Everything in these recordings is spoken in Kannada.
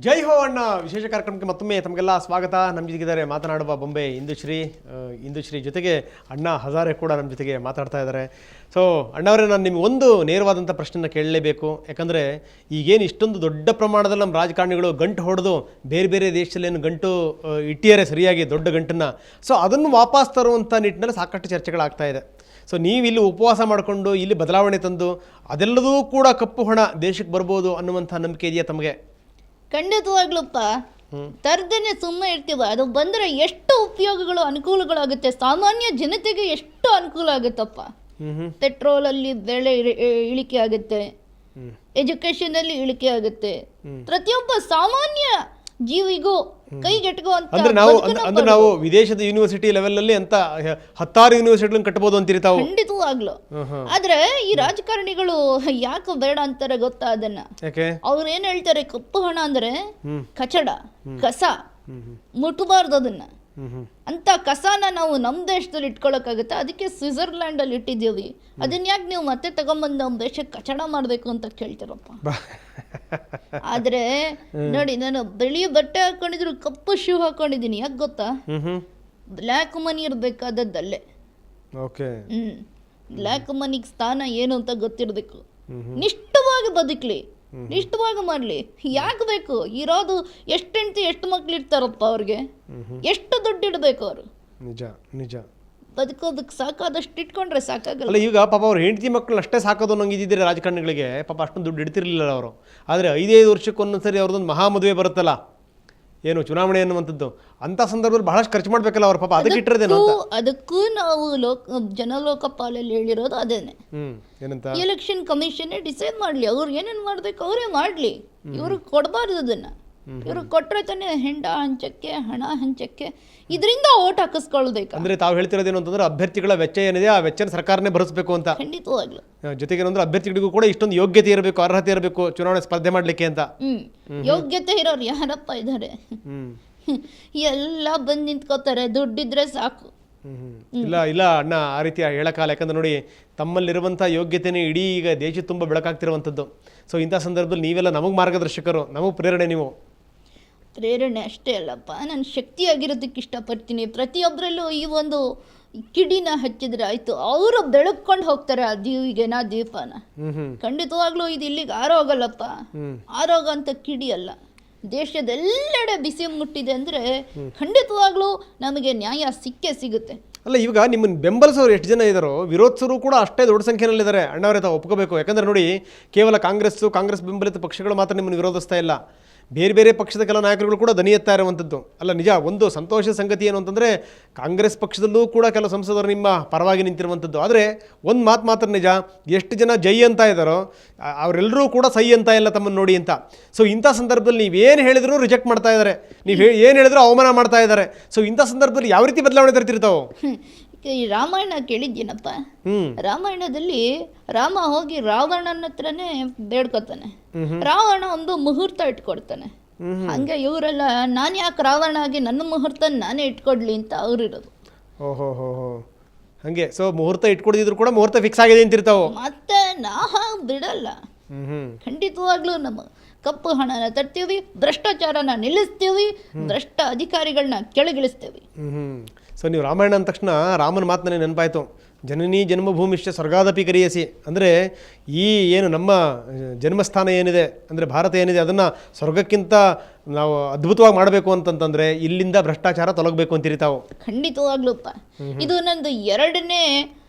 ಜೈ ಹೋ ಅಣ್ಣ ವಿಶೇಷ ಕಾರ್ಯಕ್ರಮಕ್ಕೆ ಮತ್ತೊಮ್ಮೆ ತಮಗೆಲ್ಲ ಸ್ವಾಗತ. ನಮ್ಮ ಜೊತೆಗಿದ್ದಾರೆ ಮಾತನಾಡುವ ಬೊಂಬೆ ಇಂದುಶ್ರೀ ಜೊತೆಗೆ ಅಣ್ಣ ಹಜಾರೆ ಕೂಡ ನಮ್ಮ ಜೊತೆಗೆ ಮಾತಾಡ್ತಾ ಇದ್ದಾರೆ. ಸೊ ಅಣ್ಣವರೇ, ನಾನು ನಿಮ್ಗೆ ಒಂದು ನೇರವಾದಂಥ ಪ್ರಶ್ನೆನ ಕೇಳಲೇಬೇಕು. ಯಾಕಂದರೆ ಈಗೇನು ಇಷ್ಟೊಂದು ದೊಡ್ಡ ಪ್ರಮಾಣದಲ್ಲಿ ನಮ್ಮ ರಾಜಕಾರಣಿಗಳು ಗಂಟು ಹೊಡೆದು ಬೇರೆ ಬೇರೆ ದೇಶದಲ್ಲೇನು ಗಂಟು ಇಟ್ಟಿದ್ದಾರೆ ಸರಿಯಾಗಿ ದೊಡ್ಡ ಗಂಟನ್ನು, ಸೊ ಅದನ್ನು ವಾಪಸ್ ತರುವಂಥ ನಿಟ್ಟಿನಲ್ಲಿ ಸಾಕಷ್ಟು ಚರ್ಚೆಗಳಾಗ್ತಾ ಇದೆ. ಸೊ ನೀವು ಇಲ್ಲಿ ಉಪವಾಸ ಮಾಡಿಕೊಂಡು ಇಲ್ಲಿ ಬದಲಾವಣೆ ತಂದು ಅದೆಲ್ಲದೂ ಕೂಡ ಕಪ್ಪು ಹಣ ದೇಶಕ್ಕೆ ಬರ್ಬೋದು ಅನ್ನುವಂಥ ನಂಬಿಕೆ ಇದೆಯಾ ತಮಗೆ? ಖಂಡಿತವಾಗ್ಲೂಪ್ಪ. ತರ್ದೇನೆ ಸುಮ್ಮನೆ ಇರ್ತೀವ, ಅದು ಬಂದರೆ ಎಷ್ಟು ಉಪಯೋಗಗಳು ಅನುಕೂಲಗಳಾಗುತ್ತೆ, ಸಾಮಾನ್ಯ ಜನತೆಗೆ ಎಷ್ಟು ಅನುಕೂಲ ಆಗುತ್ತಪ್ಪ. ಪೆಟ್ರೋಲಲ್ಲಿ ಬೆಲೆ ಇಳಿಕೆ ಆಗುತ್ತೆ, ಎಜುಕೇಶನ್ ಅಲ್ಲಿ ಇಳಿಕೆ ಆಗುತ್ತೆ, ಪ್ರತಿಯೊಬ್ಬ ಸಾಮಾನ್ಯ ಜೀವಿಗೂ ಕೈಗೆಟುಕುವಂತ. ಅಂದ್ರೆ ನಾವು ವಿದೇಶದ ಯೂನಿವರ್ಸಿಟಿ ಲೆವೆಲ್ ಅಲ್ಲಿ ಅಂತ 10 ಯೂನಿವರ್ಸಿಟಿಗಳನ್ನು ಕಟ್ಟಬಹುದು ಅಂತೀರಿ ತಾವು? ಖಂಡಿತವಾಗ್ಲು. ಆದ್ರೆ ಈ ರಾಜಕಾರಣಿಗಳು ಯಾಕೆ ಬೇಡ ಅಂತಾರೆ ಗೊತ್ತಾ? ಅದನ್ನ ಅವ್ರು ಏನ್ ಹೇಳ್ತಾರೆ, ಕಪ್ಪು ಹಣ ಅಂದ್ರೆ ಕಚಡ, ಕಸ, ಮುಟ್ಬಾರ್ದು ಅದನ್ನ. ಅಂತ ಕಸಾನ ನಾವು ನಮ್ಮ ದೇಶದಲ್ಲಿ ಇಟ್ಕೊಳಕ್ಕಾಗುತ್ತೆ, ಅದಕ್ಕೆ ಸ್ವಿಟ್ಜರ್ಲ್ಯಾಂಡ್ ಅಲ್ಲಿ ಇಟ್ಟಿದ್ದೀವಿ. ಅದನ್ನ ಯಾಕೆ ನೀವು ಮತ್ತೆ ತಗೊಂಬಂದು ನಮ್ಮ ದೇಶಕ್ಕೆ ಕಚಡ ಮಾಡ್ಬೇಕು ಅಂತ ಕೇಳ್ತಾರಪ್ಪ. ಆದ್ರೆ ನೋಡಿ, ನಾನು ಬಿಳಿ ಬಟ್ಟೆ ಹಾಕೊಂಡಿದ್ರು ಕಪ್ಪು ಶೂ ಹಾಕೊಂಡಿದೀನಿ. ಯಾಕೆ ಗೊತ್ತಾ? Black money ಇರ್ಬೇಕಾದದ್ದಲ್ಲೇ. ಬ್ಲ್ಯಾಕ್ ಮನಿಗೆ ಸ್ಥಾನ ಏನು ಅಂತ ಗೊತ್ತಿರ್ಬೇಕು. ನಿಷ್ಠವಾಗಿ ಬದುಕ್ಲಿ, ನಿಷ್ಠವಾಗಿ ಮಾಡ್ಲಿ. ಯಾಕೆ ಬೇಕು? ಇರೋದು ಎಷ್ಟು ಹೆಂಡತಿ ಎಷ್ಟು ಮಕ್ಳು ಇರ್ತಾರಪ್ಪ, ಅವ್ರಿಗೆ ಎಷ್ಟು ದುಡ್ಡು ಇಡಬೇಕು ಅವರು? ನಿಜ ನಿಜ. ಬದುಕೋದಕ್ಕೆ ಸಾಕಾದಷ್ಟು ಇಟ್ಕೊಂಡ್ರೆ ಸಾಕಾಗಲ್ಲ. ಅಲ್ಲ, ಈಗ ಪಾಪ ಅವ್ರು ಹೆಂಡತಿ ಮಕ್ಕಳು ಅಷ್ಟೇ ಸಾಕೋದು ನಂಗೆ ಇದ್ದಿದ್ರೆ ರಾಜಕಾರಣಿಗಳಿಗೆ ಪಾಪ ಅಷ್ಟೊಂದು ದುಡ್ಡು ಇಡ್ತಿರ್ಲಿಲ್ಲ ಅವರು. ಆದರೆ 5-5 ವರ್ಷಕ್ಕೊಂದೊಂದ್ಸರಿ ಅವ್ರದ್ದೊಂದು ಮಹಾ ಮದುವೆ ಬರುತ್ತಲ್ಲ, ಏನು ಚುನಾವಣೆ ಅನ್ನುವಂಥದ್ದು, ಅಂತ ಸಂದರ್ಭದಲ್ಲಿ ಬಹಳಷ್ಟು ಖರ್ಚು ಮಾಡ್ಬೇಕಲ್ಲ ಅವ್ರ ಪಾಪ. ಅದಕ್ಕೆ ಇಟ್ಟಿರೋದೇನು? ಅದಕ್ಕೂ ನಾವು ಜನಲೋಕಪಾಲಲ್ಲಿ ಹೇಳಿರೋದು ಅದೇನೆ. ಏನಂತ? ಎಲೆಕ್ಷನ್ ಕಮಿಷನ್ ಡಿಸೈಡ್ ಮಾಡ್ಲಿ, ಅವ್ರು ಏನೇನು ಮಾಡ್ಬೇಕು ಅವರೇ ಮಾಡ್ಲಿ. ಇವ್ರು ಕೊಡಬಾರ್ದು ಅದನ್ನ. ಇವ್ರು ಕೊಟ್ರೆ ತಾನೇ ಹೆಂಡ ಹಂಚಕ್ಕೆ, ಹಣ ಹಂಚಕ್ಕೆ, ಇದರಿಂದ ಓಟ್ ಹಾಕಿಸ್ಕೊಳ್ಬೇಕು. ಅಂದ್ರೆ ತಾವು ಹೇಳ್ತಿರೋದೇನು ಅಂತಂದ್ರೆ ಅಭ್ಯರ್ಥಿಗಳ ವೆಚ್ಚ ಏನಿದೆ ಆ ವೆಚ್ಚನ ಸರ್ಕಾರನೇ ಭರಿಸಬೇಕು ಅಂತ. ಖಂಡಿತವಾಗ್ಲು. ಜೊತೆಗೆ ಅಂದ್ರೆ ಅಭ್ಯರ್ಥಿಗಳಿಗೂ ಕೂಡ ಇಷ್ಟೊಂದು ಯೋಗ್ಯತೆ ಇರಬೇಕು, ಅರ್ಹತೆ ಇರಬೇಕು ಚುನಾವಣೆ ಸ್ಪರ್ಧೆ ಮಾಡ್ಲಿಕ್ಕೆ ಅಂತ. ಯೋಗ್ಯತೆ ಇರೋರು ಯಾರಪ್ಪ ಇದ್ದಾರೆ? ಎಲ್ಲ ಬಂದು ನಿಂತ್ಕೋತಾರೆ, ದುಡ್ಡಿದ್ರೆ ಸಾಕು. ಇಲ್ಲ ಇಲ್ಲ ಅಣ್ಣ, ಆ ರೀತಿ ಹೇಳಕ್ಕಾಗಲ್ಲ. ಯಾಕಂದ್ರೆ ನೋಡಿ, ತಮ್ಮಲ್ಲಿರುವಂಥ ಯೋಗ್ಯತೆನೇ ಇಡೀ ಈಗ ದೇಶ ತುಂಬ ಬೆಳಕಾಗ್ತಿರುವಂಥದ್ದು. ಸೊ ಇಂಥ ಸಂದರ್ಭದಲ್ಲಿ ನೀವೆಲ್ಲ ನಮಗೆ ಮಾರ್ಗದರ್ಶಕರು, ನಮಗೆ ಪ್ರೇರಣೆ. ನೀವು ಪ್ರೇರಣೆ ಅಷ್ಟೇ ಅಲ್ಲಪ್ಪ, ನಾನು ಶಕ್ತಿಯಾಗಿರೋದಕ್ಕೆ ಇಷ್ಟಪಡ್ತೀನಿ. ಪ್ರತಿಯೊಬ್ಬರಲ್ಲೂ ಈ ಒಂದು ಕಿಡಿನ ಹಚ್ಚಿದ್ರೆ ಆಯ್ತು, ಅವರು ಬೆಳಕೊಂಡು ಹೋಗ್ತಾರೆ ಆ ದೀಪನ. ಖಂಡಿತವಾಗ್ಲೂ ಇದು ಇಲ್ಲಿಗೆ ಆರೋಗಲ್ಲಪ್ಪ. ಆರೋಗ ಅಂತ ಕಿಡಿ ಅಲ್ಲ. ದೇಶದೆಲ್ಲೆಡೆ ಬಿಸಿ ಮುಟ್ಟಿದೆ ಅಂದರೆ ಖಂಡಿತವಾಗ್ಲೂ ನಮಗೆ ನ್ಯಾಯ ಸಿಕ್ಕೇ ಸಿಗುತ್ತೆ. ಅಲ್ಲ, ಇವಾಗ ನಿಮ್ಮನ್ನು ಬೆಂಬಲಿಸೋರು ಎಷ್ಟು ಜನ ಇದ್ದಾರೋ, ವಿರೋಧಿಸೋರು ಕೂಡ ಅಷ್ಟೇ ದೊಡ್ಡ ಸಂಖ್ಯೆಯಲ್ಲಿದ್ದಾರೆ ಅಣ್ಣವರೇ, ತಾವು ಒಪ್ಕೋಬೇಕು. ಯಾಕಂದರೆ ನೋಡಿ, ಕೇವಲ ಕಾಂಗ್ರೆಸ್ ಬೆಂಬಲಿತ ಪಕ್ಷಗಳು ಮಾತ್ರ ನಿಮ್ಮನ್ನು ವಿರೋಧಿಸ್ತಾ ಇಲ್ಲ, ಬೇರೆ ಬೇರೆ ಪಕ್ಷದ ಕೆಲ ನಾಯಕರುಗಳು ಕೂಡ ದನಿ ಎತ್ತಾ ಇರುವಂಥದ್ದು. ಅಲ್ಲ, ನಿಜ ಒಂದು ಸಂತೋಷದ ಸಂಗತಿ ಏನು ಅಂತಂದರೆ, ಕಾಂಗ್ರೆಸ್ ಪಕ್ಷದಲ್ಲೂ ಕೂಡ ಕೆಲವು ಸಂಸದರು ನಿಮ್ಮ ಪರವಾಗಿ ನಿಂತಿರುವಂಥದ್ದು. ಆದರೆ ಒಂದು ಮಾತ್ರ ನಿಜ, ಎಷ್ಟು ಜನ ಜೈ ಅಂತ ಇದ್ದಾರೋ ಅವರೆಲ್ಲರೂ ಕೂಡ ಸೈ ಅಂತ ಇಲ್ಲ ತಮ್ಮನ್ನು ನೋಡಿ ಅಂತ. ಸೊ ಇಂಥ ಸಂದರ್ಭದಲ್ಲಿ ನೀವೇನು ಹೇಳಿದ್ರು ರಿಜೆಕ್ಟ್ ಮಾಡ್ತಾ ಇದ್ದಾರೆ, ನೀವು ಏನು ಹೇಳಿದ್ರು ಅವಮಾನ ಮಾಡ್ತಾ ಇದ್ದಾರೆ. ಸೊ ಇಂಥ ಸಂದರ್ಭದಲ್ಲಿ ಯಾವ ರೀತಿ ಬದಲಾವಣೆ ತರ್ತಿರ್ತಾವೆ? ಈ ರಾಮಾಯಣ ಕೇಳಿದ್ದೀನಪ್ಪ. ರಾಮಾಯಣದಲ್ಲಿ ರಾಮ ಹೋಗಿ ರಾವಣನ ಹತ್ರನೇ ಬೇಡ್ಕೊತಾನೆ. ರಾವಣ ಒಂದು ಮುಹೂರ್ತ ಇಟ್ಕೊಡ್ತಾನೆ. ಹಂಗೆ ಇವರೆಲ್ಲ ನಾನು ಯಾಕೆ ರಾವಣ ಆಗಿ ನನ್ನ ಮುಹೂರ್ತ ನಾನೇ ಇಟ್ಕೊಡ್ಲಿ ಅಂತ ಅವ್ರಿರೋದು. ಓಹೋ ಹಂಗೆ. ಸೊ ಮುಹೂರ್ತ ಇಟ್ಕೊಡಿದ್ರು ಕೂಡ ಮುಹೂರ್ತ ಫಿಕ್ಸ್ ಆಗಿದೆ ಅಂತಿರ್ತಾವೆ. ಮತ್ತೆ ನಾ ಬಿಡಲ್ಲ. ಖಂಡಿತವಾಗ್ಲೂ ನಮ್ಮ ಕಪ್ಪು ಹಣನ ತರ್ತೀವಿ, ಭ್ರಷ್ಟಾಚಾರನ ನಿಲ್ಲಿಸ್ತೀವಿ, ಭ್ರಷ್ಟ ಅಧಿಕಾರಿಗಳನ್ನ ಕೆಳಗಿಳಿಸ್ತೀವಿ. ಸೊ ನೀವು ರಾಮಾಯಣ ಅಂದ ತಕ್ಷಣ ರಾಮನ ಮಾತನೇ ನೆನಪಾಯಿತು. ಜನನೀ ಜನ್ಮಭೂಮಿಶ್ಚ ಸ್ವರ್ಗಾದಪಿ ಕರಿಯಸಿ. ಅಂದರೆ ಈ ಏನು ನಮ್ಮ ಜನ್ಮಸ್ಥಾನ ಏನಿದೆ ಅಂದರೆ ಭಾರತ ಏನಿದೆ, ಅದನ್ನು ಸ್ವರ್ಗಕ್ಕಿಂತ ನಾವು ಅದ್ಭುತವಾಗಿ ಮಾಡಬೇಕು ಅಂತಂತಂದರೆ ಇಲ್ಲಿಂದ ಭ್ರಷ್ಟಾಚಾರ ತೊಲಗಬೇಕು ಅಂತೀರಿ ತಾವು? ಖಂಡಿತವಾಗ್ಲೂಪ್ಪ. ಇದು ನಂದು 2ನೇ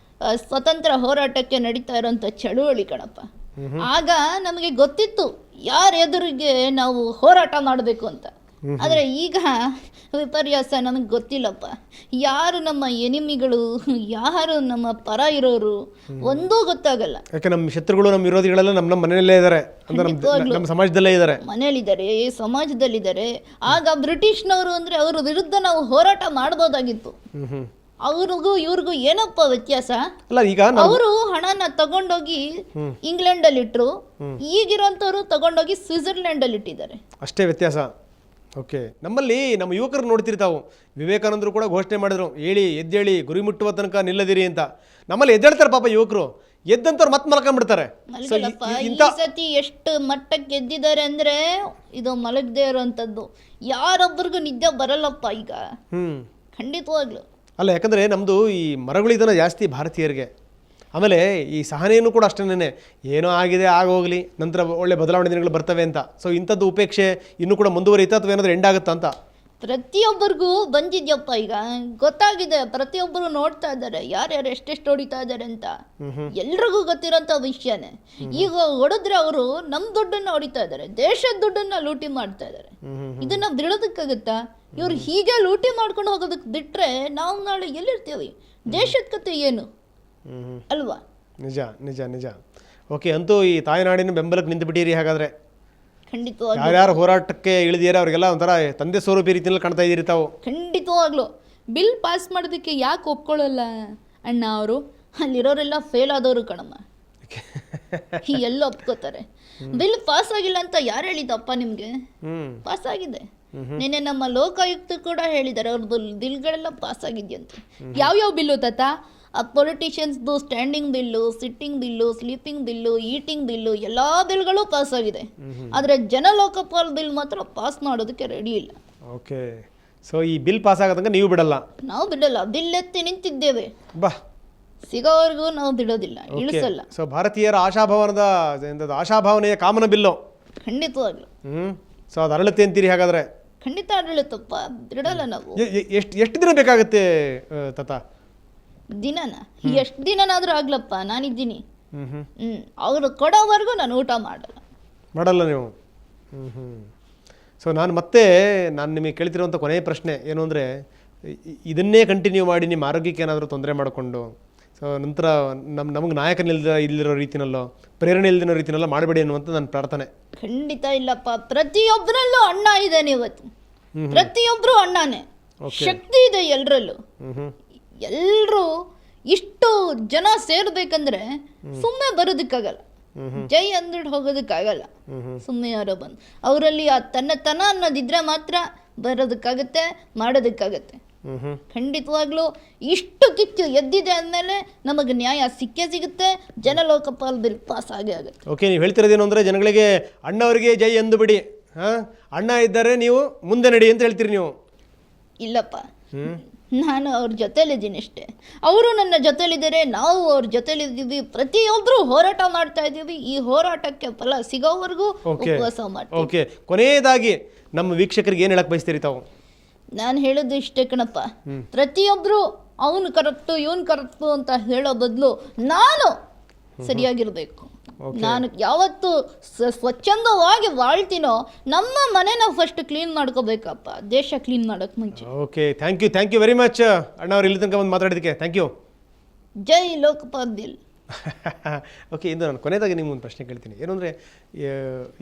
ಸ್ವತಂತ್ರ ಹೋರಾಟಕ್ಕೆ ನಡೀತಾ ಇರೋಂಥ ಚಳುವಳಿ ಕಣಪ್ಪ. ಆಗ ನಮಗೆ ಗೊತ್ತಿತ್ತು ಯಾರ ಎದುರಿಗೆ ನಾವು ಹೋರಾಟ ಮಾಡಬೇಕು ಅಂತ. ಆದರೆ ಈಗ ವಿಪರ್ಯಾಸ, ನಮಗೆ ಗೊತ್ತಿಲ್ಲಪ್ಪ ಯಾರು ನಮ್ಮ ಎನಿಮಿಗಳು, ಯಾರು ನಮ್ಮ ಪರ ಇರೋರು ಒಂದೂ ಗೊತ್ತಾಗಲ್ಲ. ಯಾಕೆ ನಮ್ಮ ಶತ್ರುಗಳು, ನಮ್ಮ ವಿರೋಧಿಗಳೆಲ್ಲ ನಮ್ಮ ಮನೆಯಲ್ಲೇ ಇದ್ದಾರೆ, ನಮ್ಮ ಸಮಾಜದಲ್ಲೇ ಇದ್ದಾರೆ, ಮನೆಯಲ್ಲಿದ್ದಾರೆ, ಸಮಾಜದಲ್ಲಿದ್ದಾರೆ. ಆಗ ಬ್ರಿಟಿಷ್ನವರು ಅಂದರೆ ಅವರ ವಿರುದ್ಧ ನಾವು ಹೋರಾಟ ಮಾಡ್ಬೋದಾಗಿತ್ತು. ಅವ್ರಿಗೂ ಇವ್ರಿಗೂ ಏನಪ್ಪ ವ್ಯತ್ಯಾಸ? ಅಲ್ಲ, ಈಗ ಅವರು ಹಣನ ತಗೊಂಡೋಗಿ ಇಂಗ್ಲೆಂಡ್ ಅಲ್ಲಿ ಇಟ್ರು, ಈಗಿರೋಂಥವ್ರು ತಗೊಂಡೋಗಿ ಸ್ವಿಟ್ಜರ್ಲ್ಯಾಂಡ್ ಅಲ್ಲಿ ಇಟ್ಟಿದ್ದಾರೆ. ಅಷ್ಟೇ ವ್ಯತ್ಯಾಸ. ಓಕೆ. ನಮ್ಮಲ್ಲಿ ನಮ್ಮ ಯುವಕರು ನೋಡ್ತಿರ್ತಾವೆ, ವಿವೇಕಾನಂದರು ಕೂಡ ಘೋಷಣೆ ಮಾಡಿದ್ರು, ಎದ್ದೇಳಿ ಗುರಿ ಮುಟ್ಟುವ ತನಕ ನಿಲ್ಲದಿರಿ ಅಂತ. ನಮ್ಮಲ್ಲಿ ಎದ್ದೇಳ್ತಾರೆ ಪಾಪ ಯುವಕರು. ಎದ್ದಂತವ್ರು ಮತ್ತೆ ಮಲ್ಕೊಂಡ್ಬಿಡ್ತಾರೆ. ಮಲಗಲ್ಲಪ್ಪ. ಈ ಸತಿ ಎಷ್ಟು ಮಟ್ಟಕ್ಕೆ ಗೆದ್ದಿದ್ದಾರೆ ಅಂದ್ರೆ ಇದು ಮಲಗದೇ ಇರೋಂಥದ್ದು. ಯಾರೊಬ್ಬರಿಗೂ ನಿದ್ದೆ ಬರಲ್ಲಪ್ಪ ಈಗ, ಖಂಡಿತವಾಗ್ಲು. ಅಲ್ಲ, ಯಾಕಂದರೆ ನಮ್ಮದು ಈ ಮರಗಳಿದನ ಜಾಸ್ತಿ ಭಾರತೀಯರಿಗೆ. ಆಮೇಲೆ ಈ ಸಹನೆಯೂ ಕೂಡ ಅಷ್ಟೇನೆ, ಏನೋ ಆಗಿದೆ ಆಗೋಗಲಿ, ನಂತರ ಒಳ್ಳೆ ಬದಲಾವಣೆ ದಿನಗಳು ಬರ್ತವೆ ಅಂತ. ಸೊ ಇಂಥದ್ದು ಉಪೇಕ್ಷೆ ಇನ್ನೂ ಕೂಡ ಮುಂದುವರಿಯುತ್ತಾ ಅಥವಾ ಏನಾದರೂ ಎಂಡ್ ಆಗುತ್ತಾ ಅಂತ ಪ್ರತಿಯೊಬ್ಬರಿಗೂ ಬಂದಿದ್ಯಪ್ಪ. ಈಗ ಗೊತ್ತಾಗಿದೆ, ಪ್ರತಿಯೊಬ್ಬರು ನೋಡ್ತಾ ಇದ್ದಾರೆ ಯಾರ್ಯಾರು ಎಷ್ಟೆಷ್ಟು ಹೊಡಿತಾ ಇದ್ದಾರೆ ಅಂತ. ಎಲ್ರಿಗೂ ಗೊತ್ತಿರೋಂಥ ವಿಷಯನೇ. ಈಗ ಹೊಡೆದ್ರೆ ಅವರು ನಮ್ಮ ದುಡ್ಡನ್ನ ಹೊಡಿತಾ ಇದ್ದಾರೆ, ದೇಶದ ದುಡ್ಡನ್ನ ಲೂಟಿ ಮಾಡ್ತಾ ಇದ್ದಾರೆ. ಇದನ್ನ ಬಿಡೋದಕ್ಕಾಗತ್ತಾ? ಇವ್ರು ಹೀಗೆ ಲೂಟಿ ಮಾಡ್ಕೊಂಡು ಹೋಗೋದಕ್ಕೆ ಬಿಟ್ರೆ ನಾವು ನಾಳೆ ಎಲ್ಲಿರ್ತೀವಿ? ದೇಶದ ಕತೆ ಏನು ಅಲ್ವಾ? ನಿಜ ನಿಜ ನಿಜ. ಓಕೆ, ಅಂತೂ ಈ ತಾಯ್ನಾಡಿನ ಬೆಂಬಲಕ್ಕೆ ನಿಂತು ಬಿಟ್ಟಿರಿ ಹಾಗಾದ್ರೆ. ಖಂಡಿತವಾಗ್ಲೂ ಯಾರ್ಯಾರು ಹೋರಾಟಕ್ಕೆ ಇಳಿದಿದ್ದಾರೆ ಅವರಿಗೆಲ್ಲ ಒಂಥರ ತಂದೆ ಸ್ವರೂಪಿ ರೀತಿಯಲ್ಲಿ ಕಾಣ್ತಾ ಇದ್ದೀರಿ ತಾವು. ಖಂಡಿತವಾಗ್ಲು ಬಿಲ್ ಪಾಸ್ ಮಾಡೋದಕ್ಕೆ ಯಾಕೆ ಒಪ್ಕೊಳ್ಳಲ್ಲ ಅಣ್ಣ ಅವರು? ಅಲ್ಲಿರೋರೆಲ್ಲ ಫೇಲ್ ಆದವರು ಕಣಮ್ಮ, ಎಲ್ಲ ಒಪ್ಕೋತಾರೆ. ಬಿಲ್ ಪಾಸ್ ಆಗಿಲ್ಲ ಅಂತ ಯಾರು ಹೇಳಿದಪ್ಪ ನಿಮ್ಗೆ? ಪಾಸ್ ಆಗಿದೆ. ನಿನ್ನೆ ನಮ್ಮ ಲೋಕಾಯುಕ್ತ ಕೂಡ ಹೇಳಿದ್ದಾರೆ ಅವ್ರದ್ದು ಬಿಲ್ಗಳೆಲ್ಲ ಪಾಸ್ ಆಗಿದೆಯಂತೆ. ಯಾವ್ಯಾವ ಬಿಲ್ಲು ತಾತ? ಆ ಪೊಲಿಟಿಷಿಯನ್ಸ್ದು standing bill, sitting bill, sleeping bill, eating bill, ಎಲ್ಲ ಬಿಲ್ಗಳು ಪಾಸ್ ಆಗಿದೆ. ಆದರೆ ಜನ ಲೋಕಪಾಲ್ ಬಿಲ್ ಮಾತ್ರ ಪಾಸ್ ಮಾಡೋದಕ್ಕೆ ರೆಡಿ ಇಲ್ಲ. ಓಕೆ, ಸೊ ಈ ಬಿಲ್ ಪಾಸ್ ಆಗೋದಂಗ ನೀವು ಬಿಡಲ್ಲ? ನಾವು ಬಿಡಲ್ಲ. ಬಿಲ್ ಎತ್ತಿ ನಿಂತಿದ್ದೇವೆ, ಬಾ ಸಿಗೋವರೆಗೂ ನಾವು ಬಿಡೋದಿಲ್ಲ, ಇಳಿಸಲ್ಲ. ಸೊ ಭಾರತೀಯರ ಆಶಾಭಾವನೆಯ ಕಾಮನ ಬಿಲ್ಲು. ಖಂಡಿತವಾಗ್ಲು. ಸೊ ಅದು ಅರಳುತ್ತೆ ಅಂತೀರಿ ಹಾಗಾದ್ರೆ? ಖಂಡಿತ ಆಡಳಿತಪ್ಪ, ಬಿಡಲ್ಲ ನಾವು. ಎಷ್ಟು ದಿನ ಬೇಕಾಗುತ್ತೆ ತಾತ? ದಿನನ ಎಷ್ಟು ದಿನನಾದ್ರೂ ಆಗ್ಲಪ್ಪ, ನಾನಿದ್ದೀನಿ. ಅವ್ರು ಕೊಡೋವರೆಗೂ ನಾನು ಊಟ ಮಾಡಲ್ಲ ನೀವು? ಸೊ ನಾನು ನಿಮಗೆ ಕೇಳ್ತಿರುವಂಥ ಕೊನೆಯ ಪ್ರಶ್ನೆ ಏನು ಅಂದರೆ, ಇದನ್ನೇ ಕಂಟಿನ್ಯೂ ಮಾಡಿ ನಿಮ್ಮ ಆರೋಗ್ಯಕ್ಕೆ ಏನಾದರೂ ತೊಂದರೆ ಮಾಡಿಕೊಂಡು, ಸೊ ನಂತರ ನಮಗೆ ಇಲ್ಲಿರೋ ರೀತಿನಲ್ಲೋ ಪ್ರೇರಣೆ ಇಲ್ದಿರೋ ರೀತಿನಲ್ಲೋ ಮಾಡಬೇಡಿ ಅನ್ನುವಂಥ ನನ್ನ ಪ್ರಾರ್ಥನೆ. ಖಂಡಿತ ಇಲ್ಲಪ್ಪ. ಪ್ರತಿಯೊಬ್ಬರಲ್ಲೂ ಅಣ್ಣ ಇದ್ದಾನೆ ಇವತ್ತು. ಪ್ರತಿಯೊಬ್ಬರು ಅಣ್ಣನೇ. ಶಕ್ತಿ ಇದೆ ಎಲ್ಲರಲ್ಲೂ. ಎಲ್ಲರೂ ಇಷ್ಟು ಜನ ಸೇರ್ಬೇಕಂದ್ರೆ ಸುಮ್ಮನೆ ಬರೋದಕ್ಕಾಗಲ್ಲ, ಜೈ ಅಂದ್ಬಿಟ್ಟು ಹೋಗೋದಕ್ಕಾಗಲ್ಲ. ಸುಮ್ಮನೆ ಯಾರೋ ಬಂದು ಅವರಲ್ಲಿ ಆ ತನ್ನ ಅನ್ನೋದಿದ್ರೆ ಮಾತ್ರ ಬರೋದಕ್ಕಾಗತ್ತೆ, ಮಾಡೋದಕ್ಕಾಗತ್ತೆ. ಖಂಡಿತವಾಗ್ಲೂ ಇಷ್ಟು ಕಿತ್ತು ಎದ್ದಿದೆ ಅಂದಮೇಲೆ ನಮಗೆ ನ್ಯಾಯ ಸಿಗುತ್ತೆ. ಜನ ಲೋಕಪಾಲ್ ಬಿಲ್ ಪಾಸ್ ಆಗೇ ಆಗುತ್ತೆ. ಓಕೆ, ನೀವು ಹೇಳ್ತಿರೋದೇನು ಅಂದರೆ ಜನಗಳಿಗೆ ಅಣ್ಣವರಿಗೆ ಜೈ ಎಂದು ಬಿಡಿ, ಅಣ್ಣ ಇದ್ದಾರೆ ನೀವು ಮುಂದೆ ನಡಿ ಅಂತ ಹೇಳ್ತೀರಿ ನೀವು? ಇಲ್ಲಪ್ಪ, ನಾನು ಅವ್ರ ಜೊತೆಲಿದ್ದೀನಿ ಅಷ್ಟೇ. ಅವರು ನನ್ನ ಜೊತೆಲಿದ್ದಾರೆ, ನಾವು ಅವ್ರ ಜೊತೆಲಿದ್ದೀವಿ. ಪ್ರತಿಯೊಬ್ಬರು ಹೋರಾಟ ಮಾಡ್ತಾ ಇದ್ದೀವಿ. ಈ ಹೋರಾಟಕ್ಕೆ ಫಲ ಸಿಗೋವರೆಗೂ ಉಪವಾಸ ಮಾಡ್ತೀವಿ. ಓಕೆ, ಕೊನೆಯದಾಗಿ ನಮ್ಮ ವೀಕ್ಷಕರಿಗೆ ಏನು ಹೇಳಕ್ ಬಯಸ್ತೀರಿ ತಾವು? ನಾನು ಹೇಳೋದು ಇಷ್ಟೇ ಕಣಪ್ಪ, ಪ್ರತಿಯೊಬ್ಬರು ಅವನು ಕರಪ್ಟು ಇವನು ಕರಪ್ಟು ಅಂತ ಹೇಳೋ ಬದಲು ನಾನು ಸರಿಯಾಗಿರ್ಬೇಕು. ನಾನು ಯಾವತ್ತು ಸ್ವಚ್ಛಂದವಾಗಿ ಬಾಳ್ತೀನೋ ನಮ್ಮ ಮನೆನ ಫಸ್ಟ್ ಕ್ಲೀನ್ ಮಾಡ್ಕೋಬೇಕಪ್ಪ, ದೇಶ ಕ್ಲೀನ್ ಮಾಡೋಕ್ಕೆ ಮುಂಚೆ. Okay, thank you very much ಅಣ್ಣ ಅವ್ರು ಇಲ್ಲಿ ತನಕ ಬಂದು ಮಾತಾಡೋದಕ್ಕೆ. Thank you. ಜೈ ಲೋಕಪಾಲ್ ಬಿಲ್. ಓಕೆ, ಇಂದು ನಾನು ಕೊನೆಯದಾಗಿ ನಿಮ್ಮೊಂದು ಪ್ರಶ್ನೆ ಕೇಳ್ತೀನಿ. ಏನು ಅಂದರೆ,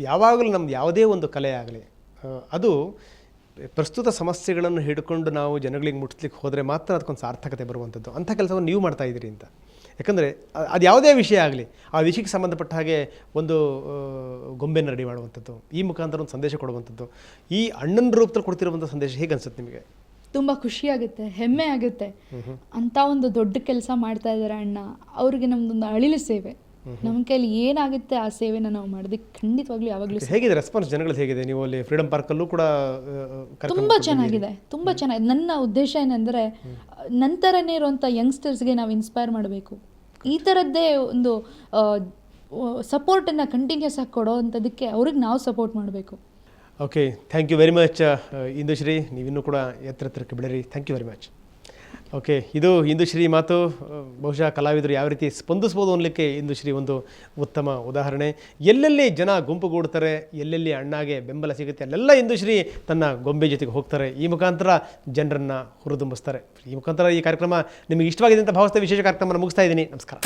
ಯಾವಾಗಲೂ ನಮ್ದು ಯಾವುದೇ ಒಂದು ಕಲೆ ಆಗಲಿ, ಅದು ಪ್ರಸ್ತುತ ಸಮಸ್ಯೆಗಳನ್ನು ಹಿಡ್ಕೊಂಡು ನಾವು ಜನಗಳಿಗೆ ಮುಟ್ಸ್ಲಿಕ್ಕೆ ಹೋದರೆ ಮಾತ್ರ ಅದಕ್ಕೊಂದು ಸಾರ್ಥಕತೆ ಬರುವಂಥದ್ದು. ಅಂಥ ಕೆಲಸವನ್ನು ನೀವು ಮಾಡ್ತಾ ಇದ್ದೀರಿ ಅಂತ. ಯಾಕಂದರೆ ಅದು ಯಾವುದೇ ವಿಷಯ ಆಗಲಿ, ಆ ವಿಷಯಕ್ಕೆ ಸಂಬಂಧಪಟ್ಟ ಹಾಗೆ ಒಂದು ಗೊಂಬೆನ ರೆಡಿ ಮಾಡುವಂಥದ್ದು, ಈ ಮುಖಾಂತರ ಒಂದು ಸಂದೇಶ ಕೊಡುವಂಥದ್ದು, ಈ ಅಣ್ಣನ ರೂಪದಲ್ಲಿ ಕೊಡ್ತಿರುವಂಥ ಸಂದೇಶ ಹೇಗೆ ಅನ್ಸುತ್ತೆ ನಿಮಗೆ? ತುಂಬ ಖುಷಿಯಾಗುತ್ತೆ, ಹೆಮ್ಮೆ ಆಗುತ್ತೆ. ಅಂಥ ಒಂದು ದೊಡ್ಡ ಕೆಲಸ ಮಾಡ್ತಾ ಇದ್ದಾರೆ ಅಣ್ಣ. ಅವ್ರಿಗೆ ನಮ್ಮದೊಂದು ಅಳಿಲು ಸೇವೆ. ನಮ್ಮ ಕೈಲಿ ಏನಾಗುತ್ತೆ ಆ ಸೇವೆನ ನಾವು ಮಾಡೋದಕ್ಕೆ ಖಂಡಿತವಾಗ್ಲೂ ಯಾವಾಗಲೂ. ಹೇಗಿದೆ ರೆಸ್ಪಾನ್ಸ್ ಜನಗಳು? ಹೇಗಿದೆ? ನೀವು ಅಲ್ಲಿ ಫ್ರೀಡಮ್ ಪಾರ್ಕಲ್ಲೂ ಕೂಡ ತುಂಬ ಚೆನ್ನಾಗಿದೆ, ತುಂಬ ಚೆನ್ನಾಗಿದೆ. ನನ್ನ ಉದ್ದೇಶ ಏನಂದರೆ, ನಂತರನೇ ಇರುವಂಥ ಯಂಗ್ಸ್ಟರ್ಸ್ಗೆ ನಾವು ಇನ್ಸ್ಪೈರ್ ಮಾಡಬೇಕು. ಈ ಥರದ್ದೇ ಒಂದು ಸಪೋರ್ಟನ್ನು ಕಂಟಿನ್ಯೂಸ್ ಆಗಿ ಕೊಡೋ ಅಂಥದ್ದಕ್ಕೆ ಅವ್ರಿಗೆ ನಾವು ಸಪೋರ್ಟ್ ಮಾಡಬೇಕು. Okay, thank you very much Indushree. ನೀವಿನ್ನೂ ಕೂಡ ಎತ್ತರಕ್ಕೆ ಬೆಳೆರಿ. Thank you very much. Okay, ಇದು ಇಂದುಶ್ರೀ ಮಾತು. ಬಹುಶಃ ಕಲಾವಿದರು ಯಾವ ರೀತಿ ಸ್ಪಂದಿಸ್ಬೋದು ಅನ್ನಲಿಕ್ಕೆ ಇಂದುಶ್ರೀ ಒಂದು ಉತ್ತಮ ಉದಾಹರಣೆ. ಎಲ್ಲೆಲ್ಲಿ ಜನ ಗುಂಪುಗೂಡ್ತಾರೆ, ಎಲ್ಲೆಲ್ಲಿ ಅಣ್ಣಾಗೆ ಬೆಂಬಲ ಸಿಗುತ್ತೆ, ಅಲ್ಲೆಲ್ಲ ಇಂದುಶ್ರೀ ತನ್ನ ಗೊಂಬೆ ಜೊತೆಗೆ ಹೋಗ್ತಾರೆ. ಈ ಮುಖಾಂತರ ಜನರನ್ನು ಹುರಿದುಂಬಿಸ್ತಾರೆ. ಈ ಮುಖಾಂತರ ಈ ಕಾರ್ಯಕ್ರಮ ನಿಮಗೆ ಇಷ್ಟವಾಗಿದೆ ಅಂತ ಭಾವಿಸ್ತಾ ವಿಶೇಷ ಕಾರ್ಯಕ್ರಮ ಮುಗಿಸ್ತಾ ಇದ್ದೀನಿ. ನಮಸ್ಕಾರ.